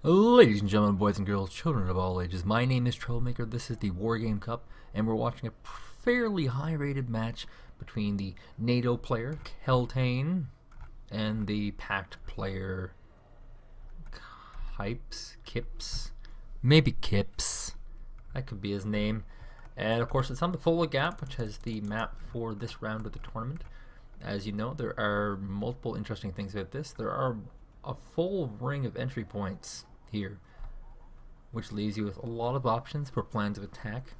Ladies and gentlemen, boys and girls, children of all ages, my name is Troublemaker. This is the Wargame Cup, and we're watching a fairly high-rated match between the NATO player, Keltane, and the Pact player, Kyps? Maybe Kyps. That could be his name. And of course, it's on the Fola Gap, which has the map for this round of the tournament. As you know, there are multiple interesting things about this. There are a full ring of entry points here, which leaves you with a lot of options for plans of attack.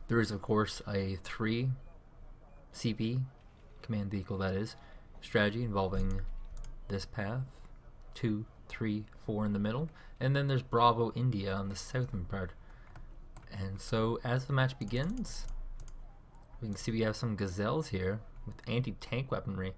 There is, of course, a 3 CP, command vehicle that is, strategy involving this path, 2, 3, 4 in the middle, and then there's Bravo India on the southern part. And so as the match begins, we can see we have some gazelles here with anti-tank weaponry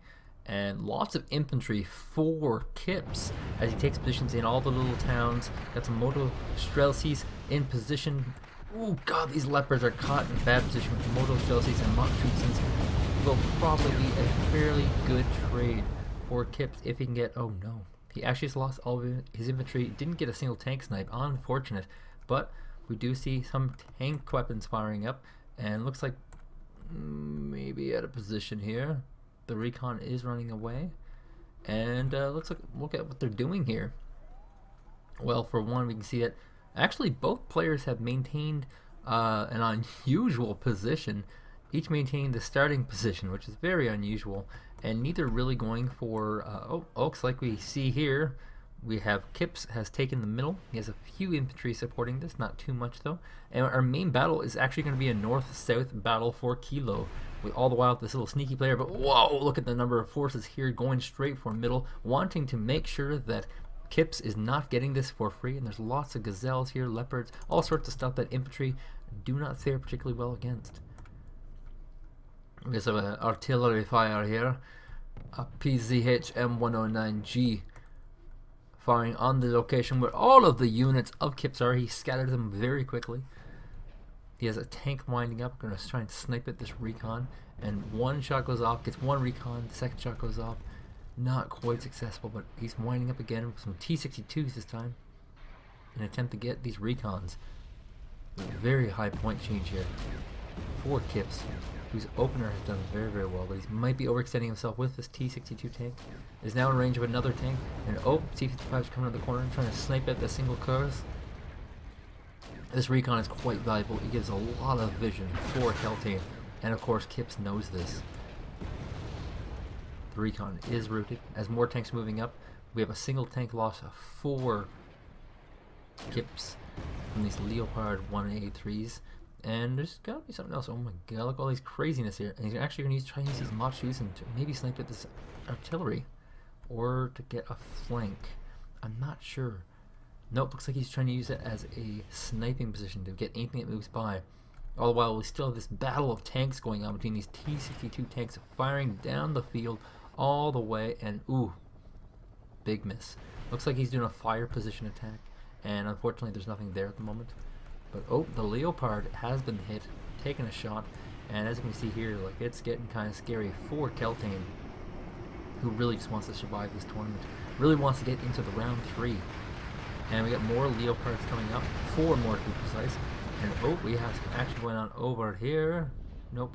and lots of infantry for Kyps as he takes positions in all the little towns. Got some Moto Strelcies in position. Oh god, these leopards are caught in bad position with Moto Strelcies and Mock Schützens. Will probably be a fairly good trade for Kyps if he can get... Oh no, he actually has lost all of his infantry. Didn't get a single tank snipe, unfortunate. But we do see some tank weapons firing up, and looks like maybe at a position here. The recon is running away, and let's look at what they're doing here. Well, for one, we can see that actually both players have maintained an unusual position, each maintaining the starting position, which is very unusual, and neither really going for looks like we see here. We have Kyps has taken the middle. He has a few infantry supporting this, not too much though. And our main battle is actually going to be a north-south battle for Kilo, with all the while this little sneaky player. But whoa, look at the number of forces here going straight for middle, wanting to make sure that Kyps is not getting this for free. And there's lots of gazelles here, leopards, all sorts of stuff that infantry do not fare particularly well against. We have some artillery fire here, a PZH M109G. Firing on the location where all of the units of Kyps are. He scattered them very quickly. He has a tank winding up, going to try and snipe at this recon, and one shot goes off, gets one recon, the second shot goes off, not quite successful, but he's winding up again with some T-62s this time in an attempt to get these recons. Very high point change here for Kyps, whose opener has done very, very well, but he might be overextending himself with this T-62 tank. Is now in range of another tank, and T-55 is coming to the corner, trying to snipe at the single cars. This recon is quite valuable. It gives a lot of vision for Keltane, and of course Kyps knows this. The recon is routed. As more tanks moving up, we have a single tank loss of 4 Kyps from these Leopard 183s. And there's gotta be something else. Oh my god, look at all these craziness here. And he's actually gonna try and use these Mock Schützen to maybe snipe at this artillery, or to get a flank. I'm not sure. Nope, looks like he's trying to use it as a sniping position to get anything that moves by. All the while we still have this battle of tanks going on between these T-62 tanks firing down the field all the way, and ooh, big miss. Looks like he's doing a fire position attack, and unfortunately there's nothing there at the moment. But oh, the Leopard has been hit, taken a shot, and as we see here, like, it's getting kind of scary for Keltane, who really just wants to survive this tournament, really wants to get into the round 3. And we got more Leopards coming up, 4 more to be precise. And oh, we have some action going on over here. Nope,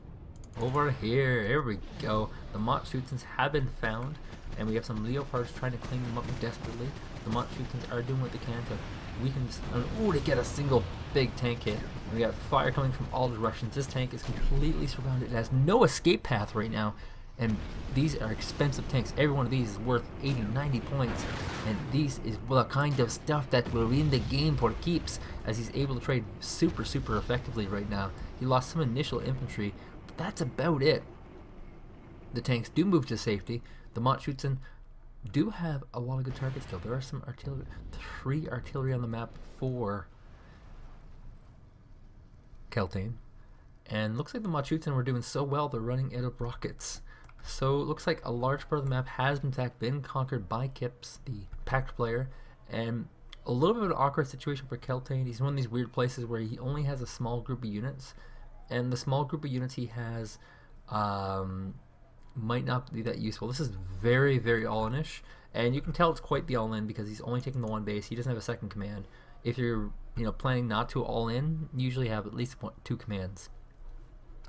over here. Here we go. The Mock Schützens have been found, and we have some Leopards trying to clean them up desperately. The Mock Schützens are doing what they can to weaken this. Oh, to get a single big tank hit. And we got fire coming from all directions. This tank is completely surrounded. It has no escape path right now. And these are expensive tanks. Every one of these is worth 80, 90 points. And these is the kind of stuff that will win the game for Kyps, as he's able to trade super, super effectively right now. He lost some initial infantry, but that's about it. The tanks do move to safety. The Mock Schützen do have a lot of good targets still. There are some artillery, 3 artillery on the map for Keltane. And looks like the Mock Schützen were doing so well, they're running out of rockets. So it looks like a large part of the map has in fact been conquered by Kyps, the Pact player, and a little bit of an awkward situation for Keltane. He's in one of these weird places where he only has a small group of units, and the small group of units he has might not be that useful. This is very, very Allenish, And you can tell it's quite the all-in because he's only taking the one base. He doesn't have a second command. If you're planning not to all-in, you usually have at least two commands.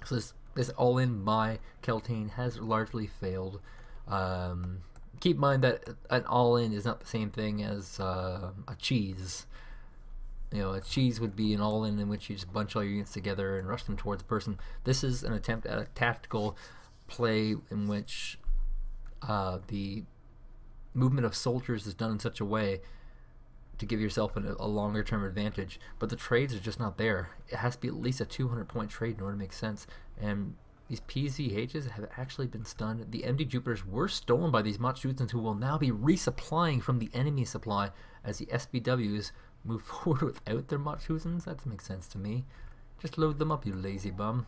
So this all-in by Keltane has largely failed. Keep in mind that an all-in is not the same thing as a cheese. A cheese would be an all-in in which you just bunch all your units together and rush them towards a person. This is an attempt at a tactical play in which the movement of soldiers is done in such a way to give yourself a longer-term advantage. But the trades are just not there. It has to be at least a 200-point trade in order to make sense. And these PZHs have actually been stunned. The MD Jupiters were stolen by these Machusens, who will now be resupplying from the enemy supply as the SBWs move forward without their Machusens. That doesn't make sense to me. Just load them up, you lazy bum.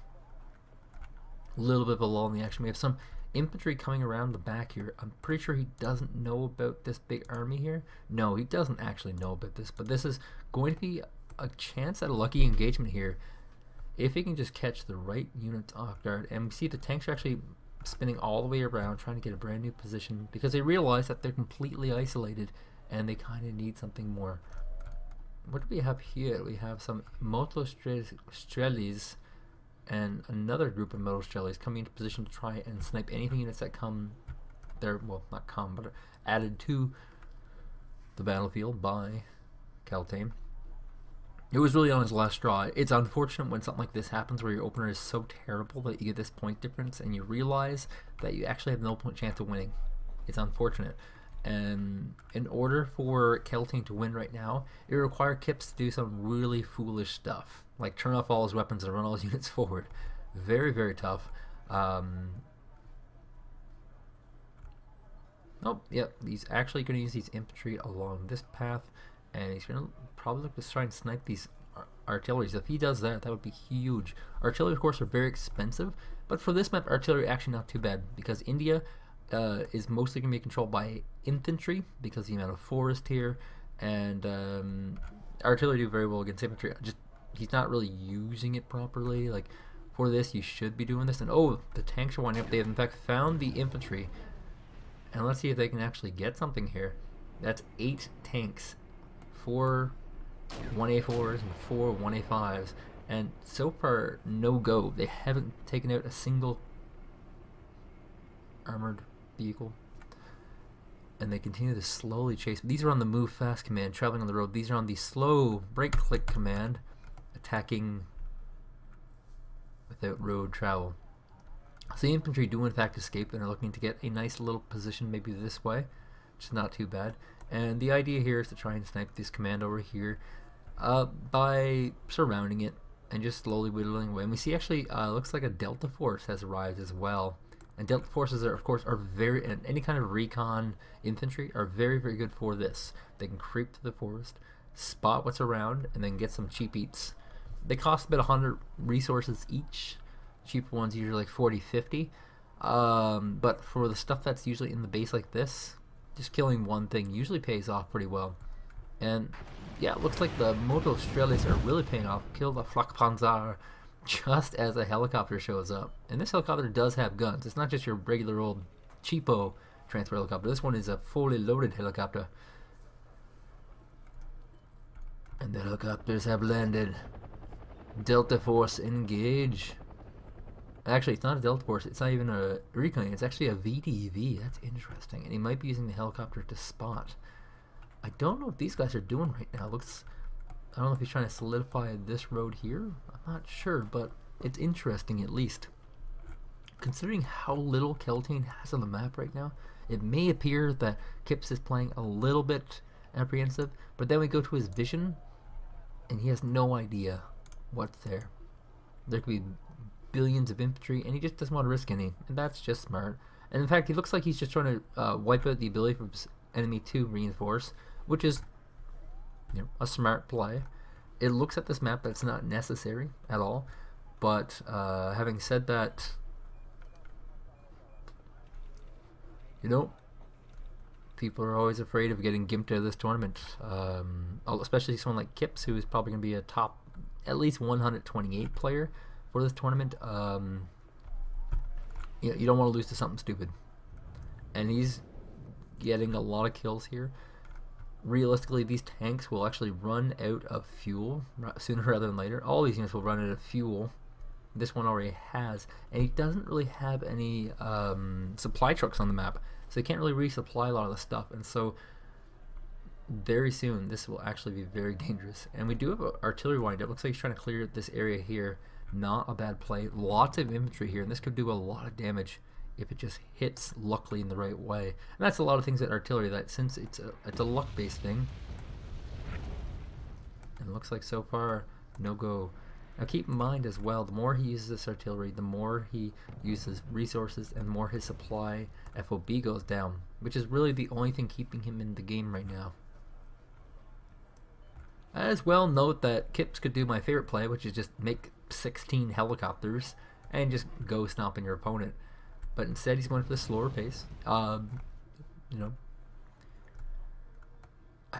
A little bit of a lull in the action. We have some infantry coming around the back here. I'm pretty sure he doesn't know about this big army here. No, he doesn't actually know about this, but this is going to be a chance at a lucky engagement here if he can just catch the right units off guard. And we see the tanks are actually spinning all the way around trying to get a brand new position because they realize that they're completely isolated and they kind of need something more. What do we have here? We have some Motostrellis and another group of Motostrellis coming into position to try and snipe anything units that come there. Well, not come, but are added to the battlefield by Keltane. It was really on his last straw. It's unfortunate when something like this happens where your opener is so terrible that you get this point difference and you realize that you actually have no point chance of winning. It's unfortunate. And in order for Keltane to win right now, it would require Kyps to do some really foolish stuff, like turn off all his weapons and run all his units forward. Very, very tough. Oh, yep, he's actually going to use these infantry along this path, and he's going to probably look to try and snipe these artilleries. If he does that, that would be huge. Artillery, of course, are very expensive, but for this map, artillery actually not too bad, because India is mostly going to be controlled by infantry because of the amount of forest here, and artillery do very well against infantry. Just he's not really using it properly. Like for this, you should be doing this. And oh, the tanks are winding up. They have in fact found the infantry, and let's see if they can actually get something here. That's 8 tanks, 4 1A4s and 4 1A5s, and so far no go. They haven't taken out a single armored vehicle, and they continue to slowly chase. These are on the move fast command, traveling on the road. These are on the slow break click command, attacking without road travel. So the infantry do in fact escape and are looking to get a nice little position maybe this way, which is not too bad. And the idea here is to try and snipe this command over here by surrounding it and just slowly whittling away. And we see actually looks like a Delta force has arrived as well. And Delta forces are, of course, very, and any kind of recon infantry are very, very good for this. They can creep through the forest, spot what's around, and then get some cheap eats. They cost about 100 resources each. Cheaper ones usually like 40, 50. But for the stuff that's usually in the base like this, just killing one thing usually pays off pretty well. And yeah, it looks like the Motostrellis are really paying off. Kill the Flakpanzer just as a helicopter shows up. And this helicopter does have guns. It's not just your regular old cheapo transport helicopter. This one is a fully loaded helicopter. And the helicopters have landed. Delta Force engage. Actually, it's not a Delta Force. It's not even a recon. It's actually a VDV. That's interesting. And he might be using the helicopter to spot. I don't know what these guys are doing right now. Looks, I don't know if he's trying to solidify this road here. I'm not sure, but it's interesting at least. Considering how little Keltane has on the map right now, it may appear that Kyps is playing a little bit apprehensive, but then we go to his vision, and he has no idea what's there. There could be billions of infantry, and he just doesn't want to risk any, and that's just smart. And in fact, he looks like he's just trying to wipe out the ability for his enemy to reinforce, which is a smart play. It looks at this map that's not necessary at all, but having said that, people are always afraid of getting gimped out of this tournament, especially someone like Kyps, who is probably going to be a top at least 128 player for this tournament. You don't want to lose to something stupid, and he's getting a lot of kills here. Realistically, these tanks will actually run out of fuel sooner rather than later. All these units will run out of fuel. This one already has, and he doesn't really have any supply trucks on the map, so he can't really resupply a lot of the stuff, and so very soon this will actually be very dangerous. And we do have an artillery wind up. Looks like he's trying to clear this area here. Not a bad play. Lots of infantry here, and this could do a lot of damage if it just hits luckily in the right way. And that's a lot of things at artillery, that since it's a luck based thing. And it looks like so far no go. Now keep in mind as well, the more he uses this artillery, the more he uses resources and the more his supply FOB goes down, which is really the only thing keeping him in the game right now. As well, note that Kyps could do my favorite play, which is just make 16 helicopters and just go stomping your opponent. But instead he's going for the slower pace. You know,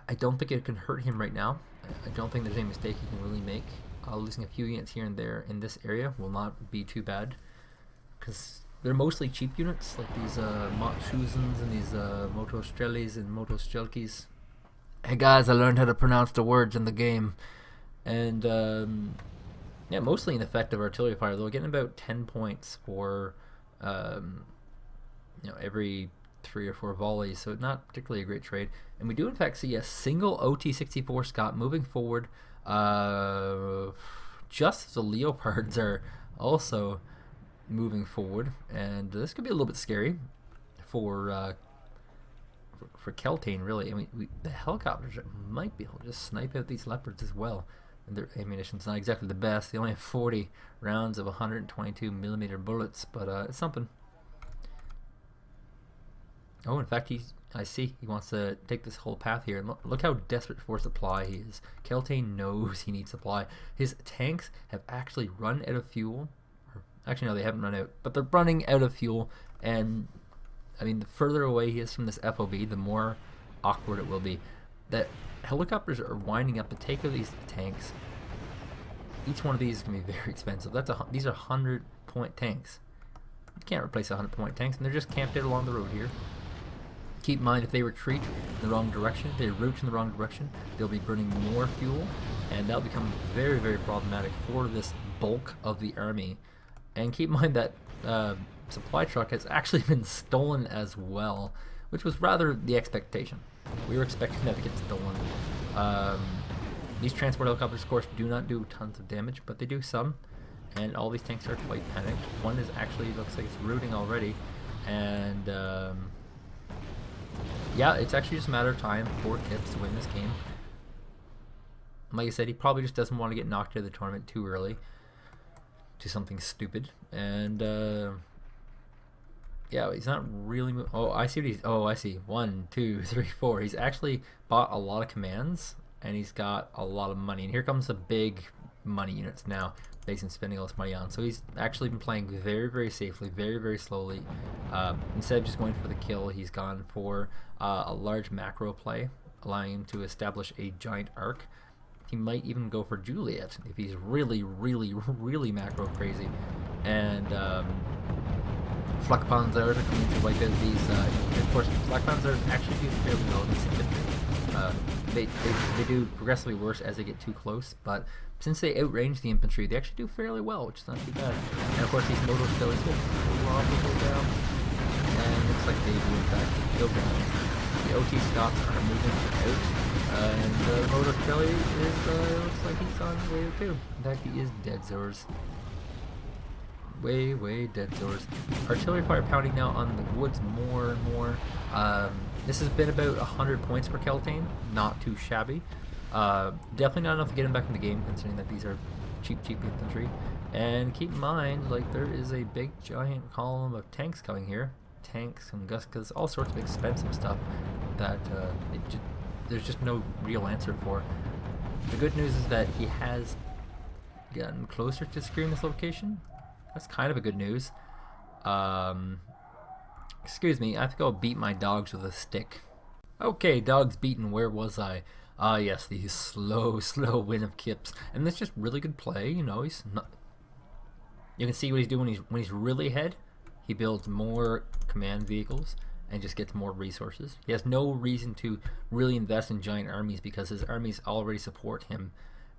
I don't think it can hurt him right now. I don't think there's any mistake he can really make. Losing a few units here and there in this area will not be too bad, because they're mostly cheap units, like these Matschusens and these Motostrelis and Motostrelkis. Hey guys, I learned how to pronounce the words in the game. And yeah, mostly an effective artillery fire. They'll get about 10 points for you know, every 3 or 4 volleys, so not particularly a great trade. And we do in fact see a single OT-64 Scott moving forward, just as the Leopards are also moving forward, and this could be a little bit scary for Keltane, really. I mean, the helicopters might be able to just snipe out these Leopards as well. And their ammunition's not exactly the best. They only have 40 rounds of 122mm bullets, but it's something. Oh, in fact, I see he wants to take this whole path here. And look how desperate for supply he is. Keltane knows he needs supply. His tanks have actually run out of fuel. Or, actually, no, they haven't run out, but they're running out of fuel. And I mean, the further away he is from this FOB, the more awkward it will be. That helicopters are winding up to take out these tanks. Each one of these is going to be very expensive. These are 100-point tanks. You can't replace 100-point tanks, and they're just camped out along the road here. Keep in mind, if they retreat in the wrong direction, if they route in the wrong direction, they'll be burning more fuel, and that'll become very, very problematic for this bulk of the army. And keep in mind that supply truck has actually been stolen as well, which was rather the expectation. We were expecting that to get stolen. These transport helicopters, of course, do not do tons of damage, but they do some, and all these tanks are quite panicked. One is actually, looks like it's routing already, and yeah, it's actually just a matter of time for Kyps to win this game. Like I said, he probably just doesn't want to get knocked out of the tournament too early to something stupid, and yeah, he's not really oh, I see what he's, oh, I see, 1, 2, 3, 4. He's actually bought a lot of commands, and he's got a lot of money, and here comes the big money units now that he's been spending all this money on. So he's actually been playing very, very safely, very, very slowly. Instead of just going for the kill, he's gone for a large macro play, allowing him to establish a giant arc. He might even go for Juliet if he's really, really, really macro crazy. And Flakpanzers are coming to wipe out these. Of course, Flakpanzers actually do fairly well in this infantry. They do progressively worse as they get too close, but since they outrange the infantry, they actually do fairly well, which is not too bad. And of course, these motor skellies will probably go down, and it looks like they do in fact go down. The OT Scots are moving out, and the motor skelly is looks like he's on his way out too. In fact, he is dead, Zors. Way, way dead, Zors. Artillery fire pounding now on the woods more and more. This has been about 100 points for Keltane, not too shabby. Definitely not enough to get him back in the game, considering that these are cheap infantry. And keep in mind, like, there is a big giant column of tanks coming here. Tanks and Guskas, all sorts of expensive stuff that there's just no real answer for. The good news is that he has gotten closer to securing this location. That's kind of a good news. Excuse me, I think I'll beat my dogs with a stick. Okay, dogs beaten, where was I? Ah, yes, the slow win of Kyps. And that's just really good play, you know, he's not... You can see what he's doing when he's really ahead. He builds more command vehicles, and just gets more resources. He has no reason to really invest in giant armies because his armies already support him.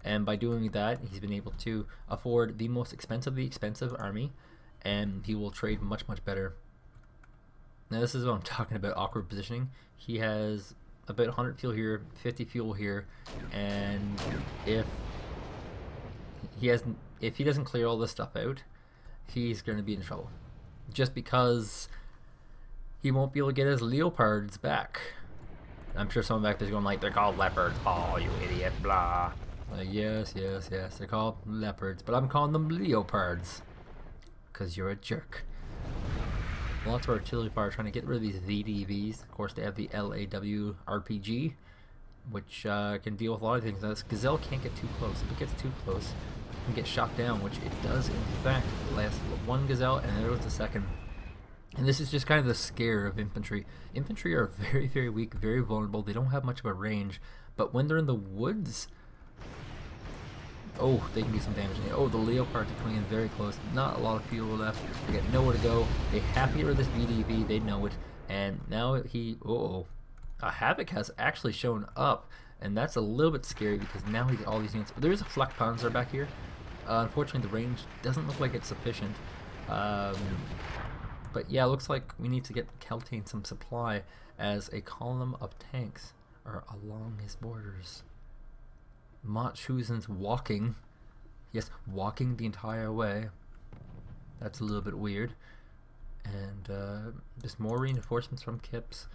And by doing that, he's been able to afford the most expensively expensive army, and he will trade much, much better. Now this is what I'm talking about, awkward positioning. He has about 100 fuel here, 50 fuel here, and if he doesn't clear all this stuff out, he's going to be in trouble. Just because he won't be able to get his leopards back. I'm sure someone back there's going like, they're called leopards. Oh, you idiot, blah. Like, yes, they're called leopards, but I'm calling them leopards. Because you're a jerk. Lots of artillery fire trying to get rid of these VDVs. Of course, they have the LAW RPG, which can deal with a lot of things. Now, this Gazelle can't get too close. If it gets too close, it can get shot down, which it does in fact. Last one Gazelle, and there was the second. And this is just kind of the scare of infantry. Infantry are very, very weak, very vulnerable. They don't have much of a range, but when they're in the woods, oh, they can do some damage. Oh, the leopards are coming in very close. Not a lot of fuel left. They got nowhere to go. They have to get rid of this VDV. They know it. And now a Havoc has actually shown up, and that's a little bit scary because now he's all these units. But there is a Flak Panzer back here. Unfortunately, the range doesn't look like it's sufficient. But yeah, it looks like we need to get Keltane some supply as a column of tanks are along his borders. Matshuzen's walking. Yes, walking the entire way. That's a little bit weird. And just more reinforcements from Kyps.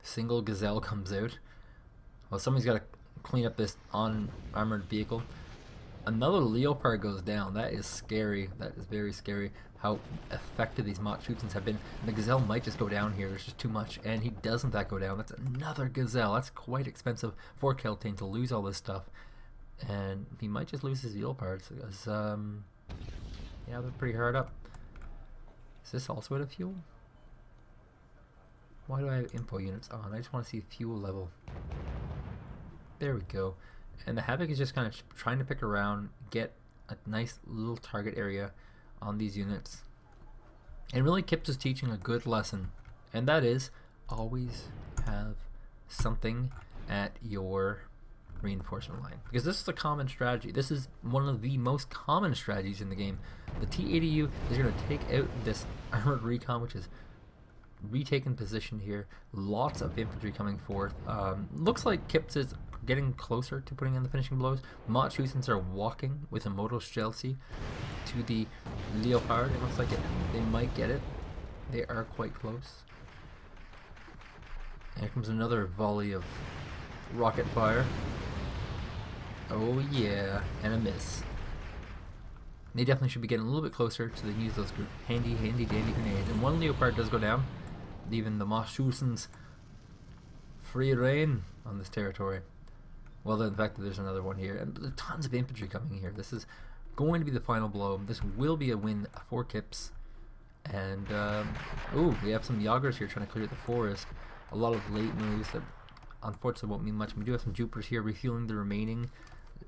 Single Gazelle comes out. Well, somebody's got to clean up this unarmored vehicle. Another Leopard goes down. That is scary. That is very scary how effective these Matshuzen's have been. And the Gazelle might just go down here. There's just too much. And he doesn't that go down. That's another Gazelle. That's quite expensive for Keltane to lose all this stuff. And he might just lose his Leopards because, yeah, they're pretty hard up. Is this also out of fuel? Why do I have info units on? I just want to see fuel level. There we go. And the Havoc is just kind of trying to pick around, get a nice little target area on these units. And really, Kyps is teaching a good lesson, and that is always have something at your reinforcement line, because this is a common strategy. This is one of the most common strategies in the game. The T-80U is going to take out this armored recon, which is retaken position here. Lots of infantry coming forth. Looks like Kyps is getting closer to putting in the finishing blows. Matshuzen's are walking with a Moto Chelsea to the Leopard. It looks like they might get it. They are quite close. And here comes another volley of rocket fire. Oh yeah, and a miss. They definitely should be getting a little bit closer so they can use those handy dandy grenades. And one Leopard does go down, leaving the Matshuzen's free reign on this territory. Well, the fact that there's another one here, and there's tons of infantry coming here. This is going to be the final blow. This will be a win for Kyps. And ooh, we have some Yagers here trying to clear the forest. A lot of late moves that unfortunately won't mean much. We do have some Jupiters here refueling the remaining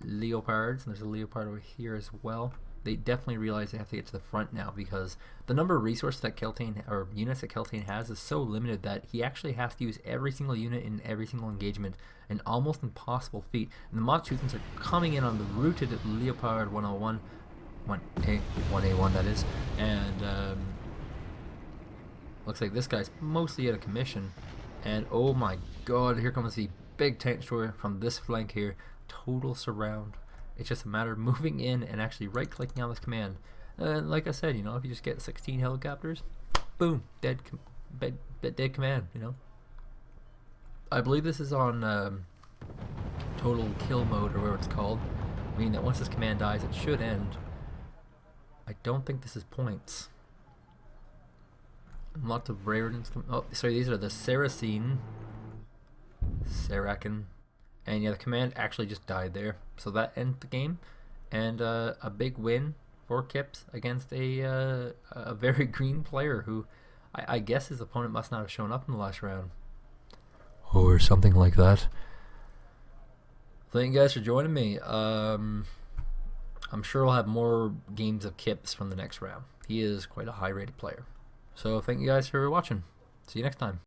Leopards, and there's a Leopard over here as well. They definitely realize they have to get to the front now because the number of resources that Keltane, or units that Keltane has, is so limited that he actually has to use every single unit in every single engagement. An almost impossible feat. And the Matshuzen's are coming in on the rooted Leopard 101, 1A1 that is, and looks like this guy's mostly out of commission. And oh my god, here comes the big tank destroyer from this flank here. Total surround. It's just a matter of moving in and actually right-clicking on this command. Like I said, you know, if you just get 16 helicopters, boom, dead command, you know. I believe this is on total kill mode, or whatever it's called, meaning that once this command dies, it should end. I don't think this is points. Lots of rarities. Oh, sorry, these are the Sarakin. And yeah, the command actually just died there. So that ends the game. And a big win for Kyps against a very green player who I guess his opponent must not have shown up in the last round. Or something like that. Thank you guys for joining me. I'm sure I'll have more games of Kyps from the next round. he is quite a high rated player. So thank you guys for watching. See you next time.